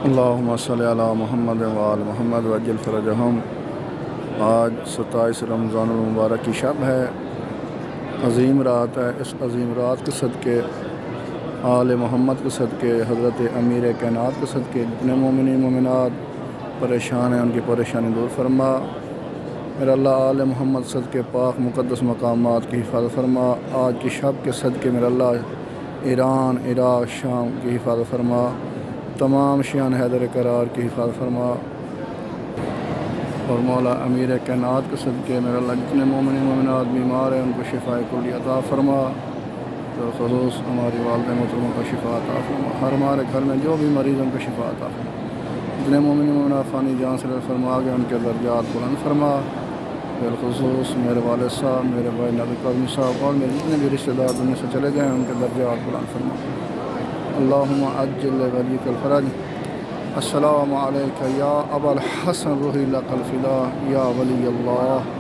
اللہم صلی علی محمد وآل محمد وعجل فرجہم۔ آج 27 رمضان المبارک کی شب ہے، عظیم رات ہے۔ اس عظیم رات کے صدقے، آل محمد کے صدقے، حضرت امیر کائنات کے صدقے جتنے مومنین مومنات پریشان ہیں ان کی پریشانی دور فرما۔ میرا اللہ آل محمد صدقے پاک مقدس مقامات کی حفاظت فرما۔ آج کی شب کے صدقے میرا اللہ ایران، عراق، شام کی حفاظت فرما۔ تمام شیعان حیدر قرار کی حفاظت فرما، اور مولا امیر کائنات کے صدقے میرا اللہ جتنے مومنین مومنات بیمار ہیں ان کو شفاء کلی عطا فرما، خصوص ہماری والدہ محترمہ کو شفاء عطا فرما۔ ہر ہمارے گھر میں جو بھی مریض ان کو شفاء عطا فرما۔ جتنے مومنین مومنات فانی جان سے فرما کے ان کے درجات بلند فرما، بالخصوص میرے والد صاحب، میرے بھائی نبی قاسم صاحب اور میرے جتنے بھی رشتہ دار دنیا سے چلے گئے ہیں ان کے درجات بلند فرما۔ اللہم عجل ولیک الفرج۔ السلام علیکہ یا ابا الحسن روحی لک الفدا یا ولی اللہ۔